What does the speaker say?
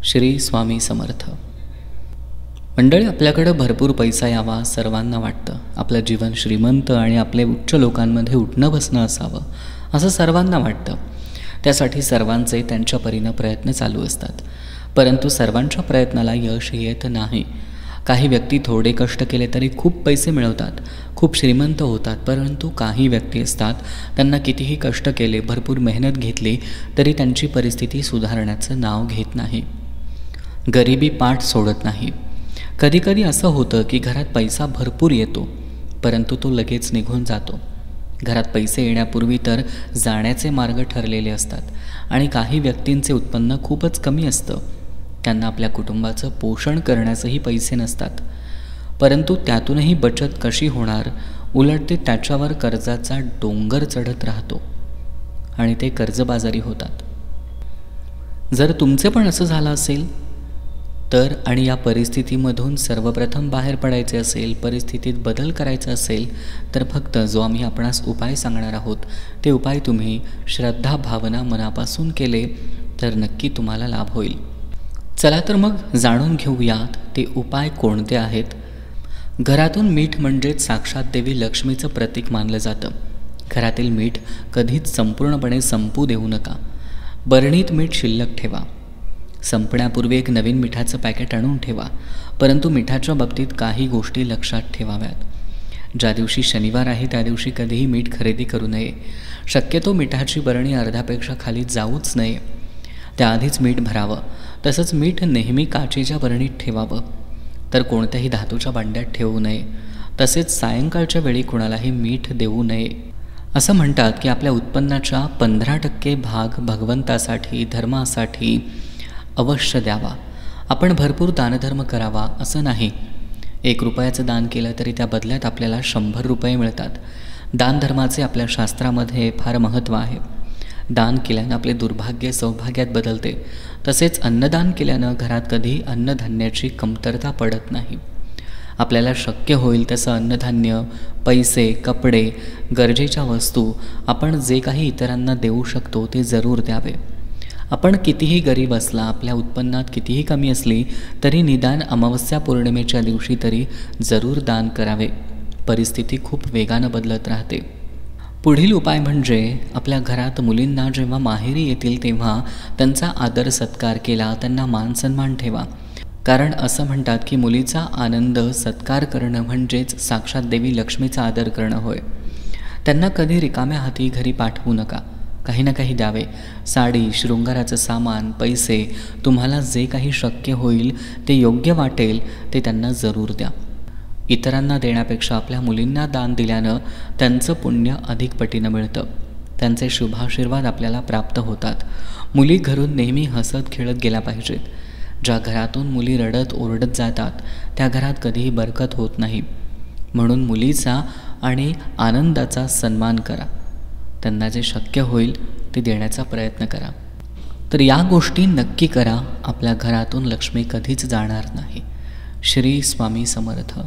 श्री स्वामी समर्थ. मंडळी, आपल्याकडं भरपूर पैसा यावा सर्वांना वाटतं. आपलं जीवन श्रीमंत आणि आपले उच्च लोकांमध्ये उठणं बसणं असावं असं सर्वांना वाटतं. त्यासाठी सर्वांचे त्यांच्या परीनं प्रयत्न चालू असतात. परंतु सर्वांच्या प्रयत्नाला यश येत नाही. काही व्यक्ती थोडे कष्ट केले तरी खूप पैसे मिळवतात, खूप श्रीमंत होतात. परंतु काही व्यक्ती असतात, त्यांना कितीही कष्ट केले, भरपूर मेहनत घेतली तरी त्यांची परिस्थिती सुधारण्याचं नाव घेत नाही. गरिबी पाठ सोडत नाही. कधीकधी असं होतं की घरात पैसा भरपूर येतो, परंतु तो लगेच निघून जातो. घरात पैसे येण्यापूर्वी तर जाण्याचे मार्ग ठरलेले असतात. आणि काही व्यक्तींचे उत्पन्न खूपच कमी असतं. त्यांना आपल्या कुटुंबाचं पोषण करण्यासही पैसे नसतात. परंतु त्यातूनही बचत कशी होणार, उलट ते त्याच्यावर कर्जाचा डोंगर चढत राहतो आणि ते कर्जबाजारी होतात. जर तुमचे पण असं झालं असेल तर, आणि या परिस्थितीमधून सर्वप्रथम बाहेर पडायचे असेल, परिस्थितीत बदल करायचा असेल, तर फक्त जो आम्ही आपणास उपाय सांगणार आहोत ते उपाय तुम्ही श्रद्धा भावना मनापासून केले तर नक्की तुम्हाला लाभ होईल. चला तर मग जाणून घेऊयात ते उपाय कोणते आहेत. घरातून मीठ म्हणजेच साक्षात देवी लक्ष्मीचं प्रतीक मानलं जातं. घरातील मीठ कधीच संपूर्णपणे संपू देऊ नका. बरणीत मीठ शिल्लक ठेवा. संपण्यापूर्वी एक नवीन मिठाचं पॅकेट आणून ठेवा. परंतु मिठाच्या बाबतीत काही गोष्टी लक्षात ठेवाव्यात. ज्या दिवशी शनिवार आहे त्या दिवशी कधीही मीठ खरेदी करू नये. शक्यतो मिठाची बरणी अर्ध्यापेक्षा खाली जाऊच नये. त्याआधीच मीठ भरावं. तसंच मीठ नेहमी काचेच्या बरणीत ठेवावं, तर कोणत्याही धातूच्या भांड्यात ठेवू नये. तसेच सायंकाळच्या वेळी कुणालाही मीठ देऊ नये. असं म्हणतात की आपल्या उत्पन्नाच्या 15% भाग भगवंतासाठी, धर्मासाठी अवश्य द्यावा. आपण भरपूर दानधर्म करावा असं नाही. 1 रुपयाचं दान केलं तरी त्या बदल्यात आपल्याला 100 रुपये मिळतात. दानधर्माचे आपल्या शास्त्रामध्ये फार महत्त्व आहे. दान केल्यानं आपले दुर्भाग्य सौभाग्यात बदलते. तसेच अन्नदान केल्यानं घरात कधी अन्नधान्याची कमतरता पडत नाही. आपल्याला शक्य होईल तसं अन्नधान्य, पैसे, कपडे, गरजेच्या वस्तू आपण जे काही इतरांना देऊ शकतो ते जरूर द्यावे. आपण कितीही गरीब असला, आपल्या उत्पन्नात कितीही कमी असली तरी निदान अमावस्या पौर्णिमेच्या दिवशी तरी जरूर दान करावे. परिस्थिती खूप वेगानं बदलत राहते. पुढील उपाय म्हणजे आपल्या घरात मुलींना जेव्हा माहेरी येतील तेव्हा त्यांचा आदर सत्कार केला, त्यांना मानसन्मान ठेवा. कारण असं म्हणतात की मुलीचा आनंद सत्कार करणं म्हणजेच साक्षात देवी लक्ष्मीचा आदर करणं होय. त्यांना कधी रिकाम्या हाती घरी पाठवू नका. काही ना काही द्यावे. साडी, शृंगाराचं सामान, पैसे, तुम्हाला जे काही शक्य होईल ते योग्य वाटेल ते त्यांना जरूर द्या. इतरांना देण्यापेक्षा आपल्या मुलींना दान दिल्यानं त्यांचं पुण्य अधिक पटीनं मिळतं. त्यांचे शुभाशीर्वाद आपल्याला प्राप्त होतात. मुली घरून नेहमी हसत खेळत गेल्या पाहिजेत. ज्या घरातून मुली रडत ओरडत जातात त्या घरात कधीही बरकत होत नाही. म्हणून मुलीचा आणि आनंदाचा सन्मान करा. त्यांना जे शक्य होईल ते देण्याचा प्रयत्न करा. तर या गोष्टी नक्की करा. आपल्या घरातून लक्ष्मी कधीच जाणार नाही. श्री स्वामी समर्थ.